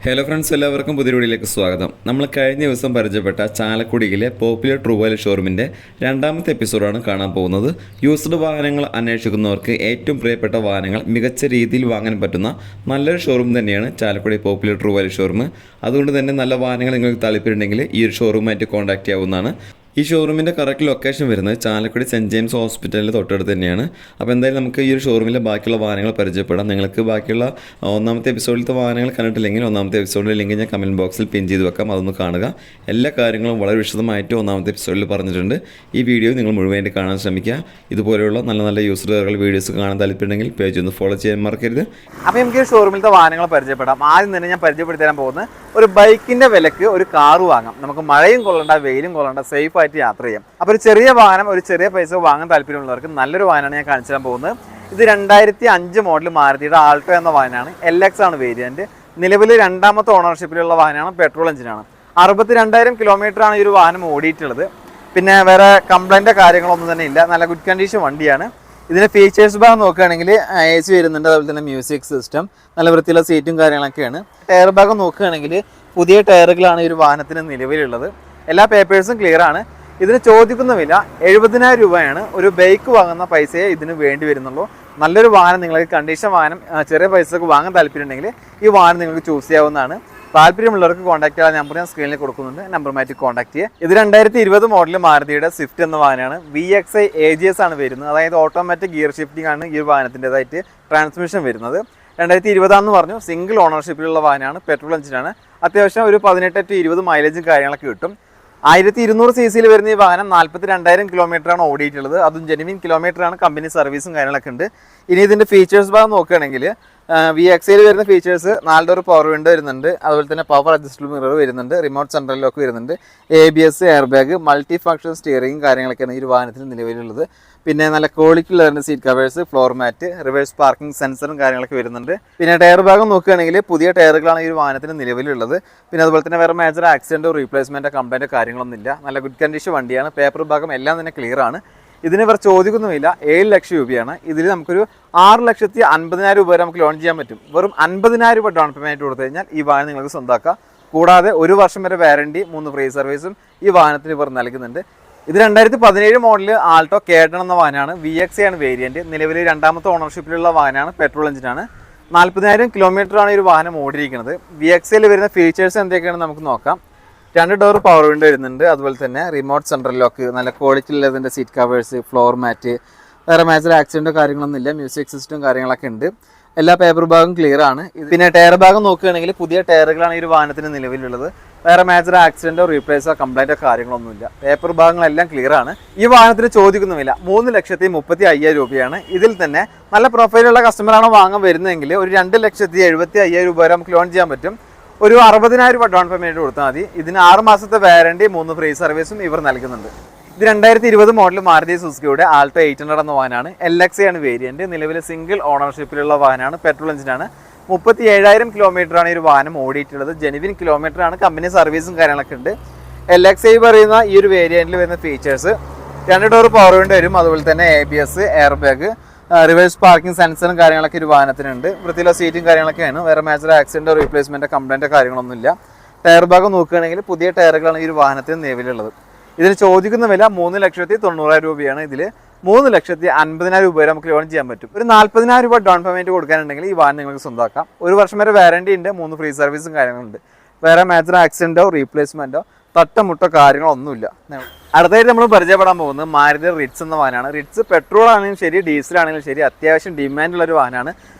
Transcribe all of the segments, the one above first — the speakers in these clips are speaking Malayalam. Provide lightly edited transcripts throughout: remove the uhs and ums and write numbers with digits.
ഹലോ ഫ്രണ്ട്സ്, എല്ലാവർക്കും പുതിയ വീഡിയോയിലേക്ക് സ്വാഗതം. നമ്മൾ കഴിഞ്ഞ ദിവസം പരിചയപ്പെട്ട ചാലക്കുടിയിലെ പോപ്പുലർ ട്രൂവൽ ഷോറൂമിൻ്റെ രണ്ടാമത്തെ എപ്പിസോഡാണ് കാണാൻ പോകുന്നത്. യൂസ്ഡ് വാഹനങ്ങൾ അന്വേഷിക്കുന്നവർക്ക് ഏറ്റവും പ്രിയപ്പെട്ട വാഹനങ്ങൾ മികച്ച രീതിയിൽ വാങ്ങാൻ പറ്റുന്ന നല്ലൊരു ഷോറൂം തന്നെയാണ് ചാലക്കുടി പോപ്പുലർ ട്രൂവൽ ഷോറൂം. അതുകൊണ്ട് തന്നെ നല്ല വാഹനങ്ങൾ നിങ്ങൾക്ക് താല്പര്യമുണ്ടെങ്കിൽ ഈ ഒരു ഷോറൂമായിട്ട് കോൺടാക്ട് ചെയ്യാവുന്നതാണ്. ഈ ഷോറൂമിൻ്റെ കറക്റ്റ് ലൊക്കേഷൻ വരുന്നത് ചാലക്കുടി സെൻറ്റ് ജെയിംസ് ഹോസ്പിറ്റലിൻ്റെ തൊട്ടടുത്ത് തന്നെയാണ്. അപ്പോൾ എന്തായാലും നമുക്ക് ഈ ഒരു ഷോറൂമിലെ ബാക്കിയുള്ള വാഹനങ്ങൾ പരിചയപ്പെടാം. നിങ്ങൾക്ക് ബാക്കിയുള്ള ഒന്നാമത്തെ എപ്പിസോഡിലത്തെ വാഹനങ്ങൾ കണ്ടിട്ടില്ലെങ്കിൽ ഒന്നാമത്തെ എപ്പിസോഡിലെ ലിങ്ക് ഞാൻ കമൻറ്റ് ബോക്സിൽ പിൻ ചെയ്ത് വെക്കാം, അതൊന്ന് കാണുക. എല്ലാ കാര്യങ്ങളും വളരെ വിശദമായിട്ട് ഒന്നാമത്തെ എപ്പിസോഡിൽ പറഞ്ഞിട്ടുണ്ട്. ഈ വീഡിയോ നിങ്ങൾ മുഴുവനായിട്ട് കാണാൻ ശ്രമിക്കുക. ഇതുപോലെയുള്ള നല്ല നല്ല യൂസറുകൾ വീഡിയോസ് കാണാൻ താല്പര്യമുണ്ടെങ്കിൽ പേജ് ഒന്ന് ഫോളോ ചെയ്യാൻ മറക്കരുത്. അപ്പോൾ നമുക്ക് ഈ ഷോറൂമിലത്തെ വാഹനങ്ങൾ പരിചയപ്പെടാം. ആദ്യം തന്നെ ഞാൻ പരിചയപ്പെടുത്തി തരാൻ പോകുന്നത് ഒരു ബൈക്കിൻ്റെ വിലക്ക് ഒരു കാറ് വാങ്ങാം. നമുക്ക് മഴയും കൊള്ളണ്ട, വെയിലും കൊള്ളണ്ട, സേഫ് ആയിട്ട് യാത്ര ചെയ്യാം. അപ്പോൾ ഒരു ചെറിയ വാഹനം ഒരു ചെറിയ പൈസ വാങ്ങാൻ താല്പര്യമുള്ളവർക്ക് നല്ലൊരു വാഹനമാണ് ഞാൻ കാണിച്ചു തരാൻ പോകുന്നത്. ഇത് 2005 മോഡൽ മാരുതിയുടെ ആൾട്ടോ എന്ന വാഹനമാണ്. LX ആണ് വേരിയൻറ്റ്. നിലവിൽ രണ്ടാമത്തെ ഓണർഷിപ്പിലുള്ള വാഹനമാണ്. പെട്രോൾ എഞ്ചിനാണ്. 62,000 കിലോമീറ്ററാണ് ഈ ഒരു വാഹനം ഓടിയിട്ടുള്ളത്. പിന്നെ വേറെ കംപ്ലൈൻറ്റോ കാര്യങ്ങളൊന്നും തന്നെ ഇല്ല. നല്ല ഗുഡ് കണ്ടീഷൻ വണ്ടിയാണ്. ഇതിൻ്റെ ഫീച്ചേഴ്സ് ഭാഗം നോക്കുകയാണെങ്കിൽ AC വരുന്നുണ്ട്, അതുപോലെ തന്നെ മ്യൂസിക് സിസ്റ്റം, നല്ല വൃത്തിയുള്ള സീറ്റും കാര്യങ്ങളൊക്കെയാണ്. ടയർ ഭാഗം നോക്കുകയാണെങ്കിൽ പുതിയ ടയറുകളാണ് ഈ ഒരു വാഹനത്തിന് നിലവിലുള്ളത്. എല്ലാ പേപ്പേഴ്സും ക്ലിയർ ആണ്. ഇതിന് ചോദിക്കുന്ന വില 70,000 രൂപയാണ്. ഒരു ബൈക്ക് വാങ്ങുന്ന പൈസയെ ഇതിന് വേണ്ടി വരുന്നുള്ളൂ. നല്ലൊരു വാഹനം, നിങ്ങൾക്ക് കണ്ടീഷൻ വാഹനം ചെറിയ പൈസക്ക് വാങ്ങാൻ താല്പര്യമുണ്ടെങ്കിൽ ഈ വാഹനം നിങ്ങൾക്ക് ചൂസ് ചെയ്യാവുന്നതാണ്. താല്പര്യമുള്ളവർക്ക് കോൺടാക്ട് ചെയ്യാൻ നമ്പർ ഞാൻ സ്ക്രീനിൽ കൊടുക്കുന്നുണ്ട്. നമ്പറുമായിട്ട് കോൺടാക്ട് ചെയ്യുക. ഇത് 2020 മോഡൽ മാരുതിയുടെ സ്വിഫ്റ്റ് എന്ന വാഹനമാണ്. VXI AGS ആണ് വരുന്നത്. അതായത് ഓട്ടോമാറ്റിക് ഗിയർ ഷിഫ്റ്റിംഗ് ആണ് ഈ വാഹനത്തിൻ്റെതായിട്ട് ട്രാൻസ്മിഷൻ വരുന്നത്. 2020 പറഞ്ഞു. സിംഗിൾ ഓണർഷിപ്പിലുള്ള വാഹനമാണ്. പെട്രോൾ എഞ്ചിനാണ്. അത്യാവശ്യം ഒരു 18 to 20 മൈലേജും കാര്യങ്ങളൊക്കെ കിട്ടും. 1200 cc വരുന്ന ഈ വാഹനം 42,000 കിലോമീറ്ററാണ് ഓടിയിട്ടുള്ളത്. അതും ജെനുവിൻ കിലോമീറ്ററാണ്. കമ്പനി സർവീസും കാര്യങ്ങളൊക്കെ ഉണ്ട്. ഇനി ഇതിൻ്റെ ഫീച്ചേഴ്സ് ഭാഗം നോക്കുകയാണെങ്കിൽ VXI വരുന്ന ഫീച്ചേഴ്സ് 4 ഡോർ പവർ വിൻഡോ വരുന്നുണ്ട്, അതുപോലെ തന്നെ പവർ അഡ്ജസ്റ്റബിൾ മിറർ വരുന്നുണ്ട്, റിമോട്ട് സെൻട്രൽ ലോക്ക് വരുന്നുണ്ട്, ABS, air bag, multi function steering കാര്യങ്ങളൊക്കെയാണ് ഈ ഒരു വാഹനത്തിന് നിലവിലുള്ളത്. പിന്നെ നല്ല ക്വാളിറ്റി ഉള്ള seat covers, floor mat, reverse parking സെൻസറും കാര്യങ്ങളൊക്കെ വരുന്നുണ്ട്. പിന്നെ ടയർ ഭാഗം നോക്കുകയാണെങ്കിൽ പുതിയ ടയറുകളാണ് ഈ ഒരു വാഹനത്തിന് നിലവിലുള്ളത്. പിന്നെ അതുപോലെ തന്നെ വേറെ മേജർ ആക്സിഡൻറ്റോ റീപ്ലേസ്മെൻറ്റോ കംപ്ലൈൻറ്റോ കാര്യങ്ങളൊന്നും ഇല്ല. നല്ല ഗുഡ് കണ്ടീഷൻ വണ്ടിയാണ്. പേപ്പർ ഭാഗം എല്ലാം തന്നെ ക്ലിയർ ആണ്. ഇതിന് ഇവർ ചോദിക്കുന്നുമില്ല. 7 ലക്ഷം രൂപയാണ്. ഇതിൽ നമുക്കൊരു 6,50,000 രൂപ വരെ നമുക്ക് ലോൺ ചെയ്യാൻ പറ്റും. വെറും 50,000 രൂപ ഡൗൺ പേയ്മെൻറ്റ് കൊടുത്തു കഴിഞ്ഞാൽ ഈ വാഹനം നിങ്ങൾക്ക് സ്വന്തമാക്കാം. കൂടാതെ 1 വർഷം വരെ വാറണ്ടി, 3 ഫ്രീ സർവീസും ഈ വാഹനത്തിന് ഇവർ നൽകുന്നുണ്ട്. ഇത് 2017 മോഡൽ ആൾട്ടോ K10 എന്ന വാഹനമാണ്. VXI ആണ് വേരിയൻറ്റ്. നിലവിൽ രണ്ടാമത്തെ ഓണർഷിപ്പിലുള്ള വാഹനമാണ്. പെട്രോൾ എഞ്ചിനാണ്. 40,000 കിലോമീറ്ററാണ് ഈ ഒരു വാഹനം ഓടിയിരിക്കുന്നത്. VXIയിൽ വരുന്ന ഫീച്ചേഴ്സ് എന്തൊക്കെയാണെന്ന് നമുക്ക് നോക്കാം. 2 ഡോർ പവർ വിൻഡോ വരുന്നുണ്ട്, അതുപോലെ തന്നെ റിമോട്ട് സെൻട്രൽ ലോക്ക്, നല്ല ക്വാളിറ്റി ഉള്ളതിൻ്റെ സീറ്റ് കവേഴ്സ്, ഫ്ലോർ മാറ്റ്, വേറെ മേജർ ആക്സിഡൻറ്റോ കാര്യങ്ങളൊന്നും ഇല്ല. മ്യൂസിക് സിസ്റ്റം കാര്യങ്ങളൊക്കെ ഉണ്ട്. എല്ലാ പേപ്പർ ഭാഗം ക്ലിയർ ആണ്. പിന്നെ ടയർ ഭാഗം നോക്കുകയാണെങ്കിൽ പുതിയ ടയറുകളാണ് ഈ ഒരു വാഹനത്തിന് നിലവിലുള്ളത്. വേറെ മേജർ ആക്സിഡൻറ്റോ റീപ്ലേസോ കംപ്ലൈൻറ്റോ കാര്യങ്ങളൊന്നുമില്ല. പേപ്പർ ഭാഗങ്ങളെല്ലാം ക്ലിയർ ആണ്. ഈ വാഹനത്തിന് ചോദിക്കുന്നുമില്ല. 3,35,000 രൂപയാണ്. ഇതിൽ തന്നെ നല്ല പ്രൊഫൈലുള്ള കസ്റ്റമറാണ് വാങ്ങാൻ വരുന്നതെങ്കിൽ ഒരു 2,75,000 രൂപ വരെ നമുക്ക് ലോൺ ചെയ്യാൻ പറ്റും. ഒരു 60,000 രൂപ ഡൗൺ പേയ്മെൻറ്റ് കൊടുത്താൽ മതി. ഇതിന് 6 മാസത്തെ വാറണ്ടി, 3 ഫ്രീ സർവീസും ഇവർ നൽകുന്നുണ്ട്. ഇത് 2020 മോഡൽ മാരുതി സുസുക്കിയുടെ ആൾട്ടോ 800 എന്ന വാഹനമാണ്. LXI ആണ് വേരിയൻറ്റ്. നിലവിൽ സിംഗിൾ ഓണർഷിപ്പിലുള്ള വാഹനമാണ്. പെട്രോൾ എഞ്ചിനാണ്. 37,000 കിലോമീറ്ററാണ് ഈ ഒരു വാഹനം ഓടിയിട്ടുള്ളത്. ജെനുവിൻ കിലോമീറ്ററാണ്. കമ്പനി സർവീസും കാര്യങ്ങളൊക്കെ ഉണ്ട്. LXI പറയുന്ന ഈ ഒരു വേരിയൻറ്റിൽ വരുന്ന ഫീച്ചേഴ്സ് 2 ഡോർ പവർ വിൻഡോ വരും, അതുപോലെ തന്നെ ABS, air bag, reverse parking സെൻസറും കാര്യങ്ങളൊക്കെ ഒരു വാഹനത്തിനുണ്ട്. വൃത്തിയുള്ള സീറ്റും കാര്യങ്ങളൊക്കെയാണ്. വേറെ മേജർ ആക്സിഡൻറ്റോ റീപ്ലേസ്മെൻറ്റോ കംപ്ലൈൻറ്റോ കാര്യങ്ങളൊന്നുമില്ല. ടയർ ഭാഗം നോക്കുകയാണെങ്കിൽ പുതിയ ടയറുകളാണ് ഈ ഒരു വാഹനത്തിന് നിലവിലുള്ളത്. ഇതിന് ചോദിക്കുന്ന വില 3,90,000 രൂപയാണ്. ഇതിൽ 3,50,000 രൂപ വരെ നമുക്ക് ലോൺ ചെയ്യാൻ പറ്റും. ഒരു 40,000 രൂപ ഡൗൺ പേയ്മെൻറ്റ് കൊടുക്കാനുണ്ടെങ്കിൽ ഈ വാഹനം നിങ്ങൾക്ക് സ്വന്തമാക്കാം. 1 വർഷം വരെ വാറണ്ടി ഉണ്ട്, 3 ഫ്രീ സർവീസും കാര്യങ്ങളുണ്ട്. വേറെ മേജർ ആക്സിഡൻറ്റോ റീപ്ലേസ്മെൻറ്റോ തട്ടമുട്ടോ കാര്യങ്ങളൊന്നുമില്ല. അടുത്തായിട്ട് നമ്മൾ പരിചയപ്പെടാൻ പോകുന്നത് മാരുതി റിറ്റ്സ് എന്ന വാഹനമാണ്. റിറ്റ്സ് പെട്രോൾ ആണെങ്കിലും ശരി, ഡീസലാണെങ്കിലും ശരി, അത്യാവശ്യം ഡിമാൻഡുള്ളൊരു വാഹനമാണ്.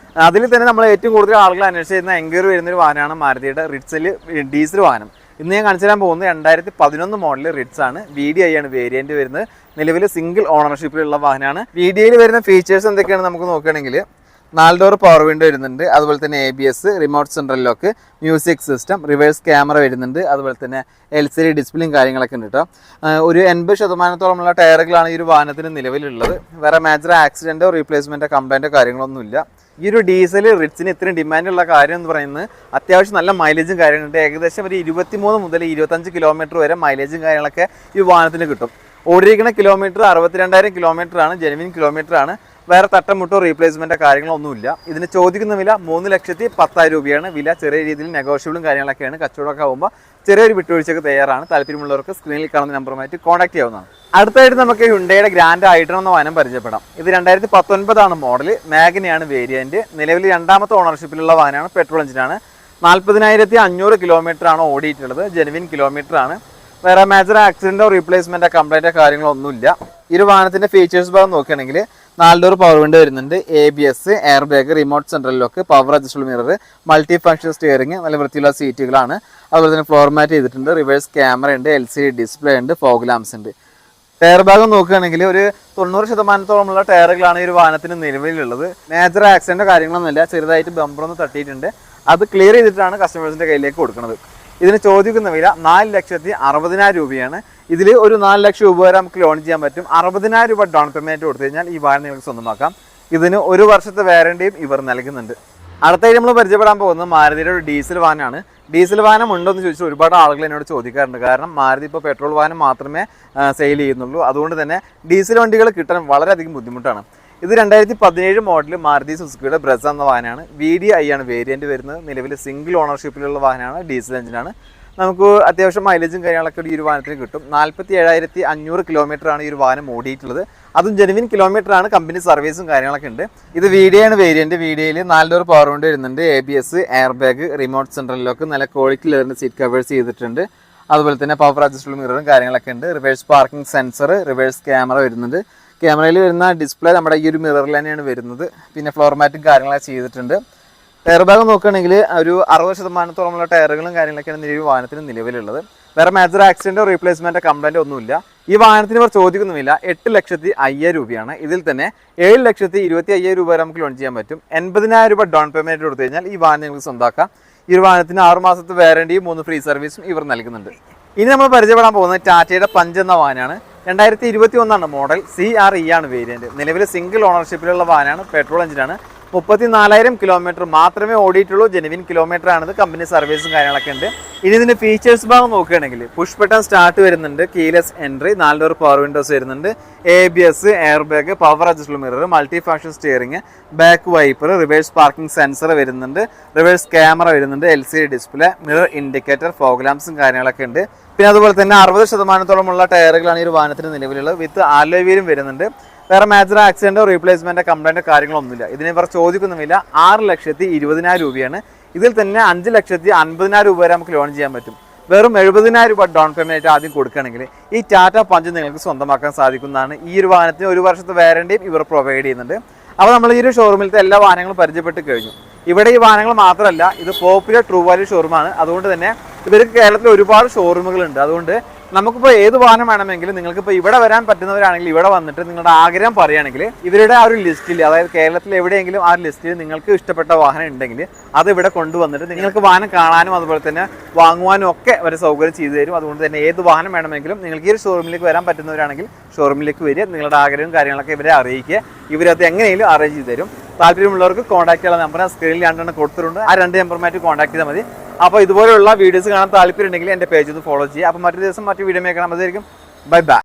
അതിൽ തന്നെ നമ്മൾ ഏറ്റവും കൂടുതൽ ആളുകൾ അന്വേഷിച്ച് ചെയ്യുന്ന എൻക്വയറി വരുന്നൊരു വാഹനമാണ് മാരുതിയുടെ റിറ്റ്സിൽ ഡീസൽ വാഹനം. ഇന്ന് ഞാൻ കാണിച്ചു തരാൻ പോകുന്നത് 2011 മോഡൽ റിറ്റ്സ് ആണ്. VDI ആണ് വേരിയൻറ്റ് വരുന്നത്. നിലവിൽ സിംഗിൾ ഓണർഷിപ്പിലുള്ള വാഹനമാണ്. VDIയിൽ വരുന്ന ഫീച്ചേഴ്സ് എന്തൊക്കെയാണ് നമുക്ക് നോക്കുകയാണെങ്കിൽ 4 ഡോർ പവർ വിൻഡോ വരുന്നുണ്ട്, അതുപോലെ തന്നെ ABS, remote central lock, music system, reverse camera വരുന്നുണ്ട്, അതുപോലെ തന്നെ LCD ഡിസ്പ്ലേയും കാര്യങ്ങളൊക്കെ ഉണ്ട് കേട്ടോ. ഒരു 80% ടയറുകളാണ് ഈ ഒരു വാഹനത്തിന് നിലവിലുള്ളത്. വേറെ മേജർ ആക്സിഡൻറ്റോ റീപ്ലേസ്മെൻറ്റോ കംപ്ലൈൻറ്റോ കാര്യങ്ങളൊന്നുമില്ല. ഈ ഒരു ഡീസൽ റിറ്റ്സിന് ഇത്രയും ഡിമാൻഡുള്ള കാര്യം എന്ന് പറയുന്നത് അത്യാവശ്യം നല്ല മൈലേജും കാര്യങ്ങളുണ്ട്. ഏകദേശം ഒരു 23 മുതൽ 25 കിലോമീറ്റർ വരെ മൈലേജും കാര്യങ്ങളൊക്കെ ഈ വാഹനത്തിന് കിട്ടും. ഓടിയിരിക്കുന്ന കിലോമീറ്റർ 62,000 കിലോമീറ്ററാണ്. ജെനുവിൻ കിലോമീറ്ററാണ്. വേറെ തട്ടമുട്ടോ റീപ്ലേസ്മെൻറ്റോ കാര്യങ്ങളൊന്നുമില്ല. ഇതിന് ചോദിക്കുന്ന വില 3,10,000 രൂപയാണ്. വില ചെറിയ രീതിയിൽ നെഗോഷ്യബിളും കാര്യങ്ങളൊക്കെയാണ്. കച്ചവടമൊക്കെ ആകുമ്പോൾ ചെറിയൊരു വിട്ടുവീഴ്ചയ്ക്ക് തയ്യാറാണ്. താല്പര്യമുള്ളവർക്ക് സ്ക്രീനിൽ കാണുന്ന നമ്പറുമായിട്ട് കോൺടാക്ട് ചെയ്യാവുന്നതാണ്. അടുത്തായിട്ട് നമുക്ക് ഹ്യുണ്ടയുടെ ഗ്രാൻഡ് ഐട്രോൺ എന്ന വാഹനം പരിചയപ്പെടാം. ഇത് 2019 മോഡൽ, മാഗ്നയാണ് വേരിയന്റ്. നിലവിൽ രണ്ടാമത്തെ ഓണർഷിപ്പിലുള്ള വാഹനമാണ്. പെട്രോൾ എഞ്ചിനാണ്. 40,500 കിലോമീറ്റർ ആണ് ഓടിയിട്ടുള്ളത്. ജെനുവിൻ കിലോമീറ്റർ ആണ്. വേറെ മേജർ ആക്സിഡന്റോ റീപ്ലേസ്മെന്റോ കംപ്ലൈന്റോ കാര്യങ്ങളോ ഒന്നുമില്ല. ഈ ഒരു വാഹനത്തിന്റെ ഫീച്ചേഴ്സ് ഭാഗം നോക്കുകയാണെങ്കിൽ 4 ഡോർ പവർ വിൻഡോ വരുന്നുണ്ട്, ABS, air bag, remote central lock, power adjustable mirror, multi function steering, നല്ല വൃത്തിയുള്ള സീറ്റുകളാണ്. അതുപോലെ തന്നെ ഫ്ലോർ മാറ്റ് ചെയ്തിട്ടുണ്ട്, റിവേഴ്സ് ക്യാമറ ഉണ്ട്, LCD ഡിസ്പ്ലേ ഉണ്ട്, ഫോഗ് ലാംപ്സ് ഉണ്ട്. ടയർ ഭാഗം നോക്കുകയാണെങ്കിൽ ഒരു 90% ടയറുകളാണ് ഈ ഒരു വാഹനത്തിന് നിലവിലുള്ളത്. മേജർ ആക്സിഡന്റോ കാര്യങ്ങളൊന്നുമില്ല. ചെറുതായിട്ട് ബമ്പറൊന്ന് തട്ടിയിട്ടുണ്ട്. അത് ക്ലിയർ ചെയ്തിട്ടാണ് കസ്റ്റമേഴ്സിന്റെ കയ്യിലേക്ക് കൊടുക്കുന്നത്. ഇതിന് ചോദിക്കുന്ന വില 4,60,000 രൂപയാണ്. ഇതിൽ ഒരു 4 ലക്ഷം രൂപ വരെ നമുക്ക് ലോൺ ചെയ്യാൻ പറ്റും. 60,000 രൂപ ഡൗൺ പേയ്മെന്റ് കൊടുത്തു കഴിഞ്ഞാൽ ഈ വാഹനം നിങ്ങൾക്ക് സ്വന്തമാക്കാം. ഇതിന് 1 വർഷത്തെ വാറണ്ടിയും ഇവർ നൽകുന്നുണ്ട്. അടുത്തായി നമ്മൾ പരിചയപ്പെടാൻ പോകുന്നത് മാരുതിയുടെ ഒരു ഡീസൽ വാഹനമാണ്. ഡീസൽ വാഹനം ഉണ്ടോ എന്ന് ചോദിച്ചാൽ ഒരുപാട് ആളുകൾ എന്നോട് ചോദിക്കാറുണ്ട്. കാരണം മാരുതി ഇപ്പോൾ പെട്രോൾ വാഹനം മാത്രമേ സെയിൽ ചെയ്യുന്നുള്ളൂ. അതുകൊണ്ട് തന്നെ ഡീസൽ വണ്ടികൾ കിട്ടാൻ വളരെയധികം ബുദ്ധിമുട്ടാണ്. ഇത് 2017 മോഡൽ മാരുതി സുസുക്കിയുടെ ബ്രസ എന്ന വാഹനമാണ്. VDI ആണ് വേരിയന്റ് വരുന്നത്. നിലവിൽ സിംഗിൾ ഓണർഷിപ്പിലുള്ള വാഹനമാണ്. ഡീസൽ എഞ്ചിനാണ്. നമുക്ക് അത്യാവശ്യം മൈലേജും കാര്യങ്ങളൊക്കെ ഈ ഒരു വാഹനത്തിന് കിട്ടും. 47,500 കിലോമീറ്റർ ആണ് ഈ ഒരു വാഹനം ഓടിയിട്ടുള്ളത്. അതും ജെനുവിൻ കിലോമീറ്റർ ആണ്. കമ്പനി സർവീസും കാര്യങ്ങളൊക്കെ ഉണ്ട്. ഇത് VDI ആണ് വേരിയന്റ്. VDIയിൽ 4 ഡോർ പവർ വിൻഡോ വരുന്നുണ്ട്, ABS, air bag, remote central lock, നല്ല ക്വാളിറ്റി ലെയറിന്റെ സീറ്റ് കവേഴ്സ് ചെയ്തിട്ടുണ്ട്. അതുപോലെ തന്നെ പവർ അഡ്ജസ്റ്റബിൾ മിററും കാര്യങ്ങളൊക്കെ ഉണ്ട്. Reverse parking sensor, reverse camera വരുന്നുണ്ട്. ക്യാമറയിൽ വരുന്ന ഡിസ്പ്ലേ നമ്മുടെ ഈ ഒരു മിററിൽ തന്നെയാണ് വരുന്നത്. പിന്നെ ഫ്ലോർ മാറ്റും കാര്യങ്ങളൊക്കെ ചെയ്തിട്ടുണ്ട്. ടയർ ഭാഗം നോക്കുകയാണെങ്കിൽ ഒരു 60% ടയറുകളും കാര്യങ്ങളൊക്കെയാണ് ഈ വാഹനത്തിന് നിലവിലുള്ളത്. വേറെ മേജർ ആക്സിഡന്റോ റീപ്ലേസ്മെന്റോ കംപ്ലൈന്റോ ഒന്നുമില്ല. ഈ വാഹനത്തിന് ഇവർ ചോദിക്കുന്നുമില്ല 8,05,000 രൂപയാണ്. ഇതിൽ തന്നെ 7,25,000 രൂപ വരെ നമുക്ക് ലോൺ ചെയ്യാൻ പറ്റും. 80,000 രൂപ ഡൗൺ പേയ്മെന്റ് കൊടുത്തു കഴിഞ്ഞാൽ ഈ വാഹനം നിങ്ങൾക്ക് സ്വന്തമാക്കാം. ഈ ഒരു വാഹനത്തിന് 6 മാസത്തെ വാറണ്ടിയും 3 ഫ്രീ സർവീസും ഇവർ നൽകുന്നുണ്ട്. ഇനി നമ്മൾ പരിചയപ്പെടാൻ പോകുന്നത് ടാറ്റയുടെ പഞ്ച് എന്ന വാഹനമാണ്. 2021 മോഡൽ, CRE ആണ് വേരിയന്റ്. നിലവിൽ സിംഗിൾ ഓണർഷിപ്പിലുള്ള വാഹനമാണ്. പെട്രോൾ എഞ്ചിനാണ്. 34,000 കിലോമീറ്റർ മാത്രമേ ഓടിയിട്ടുള്ളൂ. ജെനുവിൻ കിലോമീറ്റർ ആണിത്. കമ്പനി സർവീസും കാര്യങ്ങളൊക്കെ ഉണ്ട്. ഇനി ഇതിന്റെ ഫീച്ചേഴ്സ് ഭാഗം നോക്കുകയാണെങ്കിൽ പുഷ് ബട്ടൺ സ്റ്റാർട്ട് വരുന്നുണ്ട്, keyless entry, 4 door power windows വരുന്നുണ്ട്, ABS, air bag, power adjustable mirror, multi function steering, back wiper, reverse parking sensor വരുന്നുണ്ട്, റിവേഴ്സ് ക്യാമറ വരുന്നുണ്ട്, LCD display, mirror indicator, fog ലാംപ്സും കാര്യങ്ങളൊക്കെ ഉണ്ട്. പിന്നെ അതുപോലെ തന്നെ 60% ടയറുകളാണ് ഈ ഒരു വാഹനത്തിന് നിലവിലുള്ളത്. വിത്ത് ആലോയ് വീലും വരുന്നുണ്ട്. വേറെ മേജർ ആക്സിഡന്റോ റീപ്ലേസ്മെന്റോ കംപ്ലൈന്റോ കാര്യങ്ങളൊന്നുമില്ല. ഇതിന് ഇവർ ചോദിക്കുന്ന വില 6,20,000 രൂപയാണ്. ഇതിൽ തന്നെ 5,50,000 രൂപ വരെ നമുക്ക് ലോൺ ചെയ്യാൻ പറ്റും. വെറും 70,000 രൂപ ഡൗൺ പേയ്മെന്റ് ആദ്യം കൊടുക്കുകയാണെങ്കിൽ ഈ ടാറ്റ പഞ്ച് നിങ്ങൾക്ക് സ്വന്തമാക്കാൻ സാധിക്കുന്നതാണ്. ഈ ഒരു വാഹനത്തിന് 1 വർഷത്തെ വാറണ്ടിയും ഇവർ പ്രൊവൈഡ് ചെയ്യുന്നുണ്ട്. അപ്പോൾ നമ്മൾ ഈ ഒരു ഷോറൂമിലത്തെ എല്ലാ വാഹനങ്ങളും പരിചയപ്പെട്ട് കഴിഞ്ഞു. ഇവിടെ ഈ വാഹനങ്ങൾ മാത്രമല്ല, ഇത് പോപ്പുലർ ട്രൂ വാല്യൂ ഷോറൂമാണ്. അതുകൊണ്ട് തന്നെ ഇവർക്ക് കേരളത്തിൽ ഒരുപാട് ഷോറൂമുകളുണ്ട്. അതുകൊണ്ട് നമുക്കിപ്പോൾ ഏത് വാഹനം വേണമെങ്കിലും നിങ്ങൾക്കിപ്പോൾ ഇവിടെ വരാൻ പറ്റുന്നവരാണെങ്കിൽ ഇവിടെ വന്നിട്ട് നിങ്ങളുടെ ആഗ്രഹം പറയുകയാണെങ്കിൽ ഇവരുടെ ആ ഒരു ലിസ്റ്റിൽ, അതായത് കേരളത്തിൽ എവിടെയെങ്കിലും ആ ഒരു ലിസ്റ്റിൽ നിങ്ങൾക്ക് ഇഷ്ടപ്പെട്ട വാഹനം ഉണ്ടെങ്കിൽ അത് ഇവിടെ കൊണ്ടുവന്നിട്ട് നിങ്ങൾക്ക് വാഹനം കാണാനും അതുപോലെ തന്നെ വാങ്ങുവാനും ഒക്കെ ഒരു സൗകര്യം ചെയ്തു തരും. അതുകൊണ്ട് തന്നെ ഏത് വാഹനം വേണമെങ്കിലും നിങ്ങൾക്ക് ഈ ഒരു ഷോറൂമിലേക്ക് വരാൻ പറ്റുന്നവരാണെങ്കിൽ ഷോറൂമിലേക്ക് വരിക. നിങ്ങളുടെ ആഗ്രഹവും കാര്യങ്ങളൊക്കെ ഇവരെ അറിയിക്കുക. ഇവരത് എങ്ങനെയും അറേഞ്ച് ചെയ്ത് തരും. താല്പര്യമുള്ളവർക്ക് കോൺടാക്ട് ചെയ്യാനുള്ള നമ്പർ സ്ക്രീനിൽ 2 കൊടുത്തിട്ടുണ്ട്. ആ 2 നമ്പറുമായിട്ട് കോൺടാക്ട് ചെയ്താൽ മതി. അപ്പോൾ ഇതുപോലെയുള്ള വീഡിയോസ് കാണാൻ താല്പര്യം ഉണ്ടെങ്കിൽ എൻ്റെ പേജ് ഒന്ന് ഫോളോ ചെയ്യുക. അപ്പോൾ മറ്റൊരു ദിവസം മറ്റു വീഡിയോ കാണാൻ മതിയായിരിക്കും. Bye bye.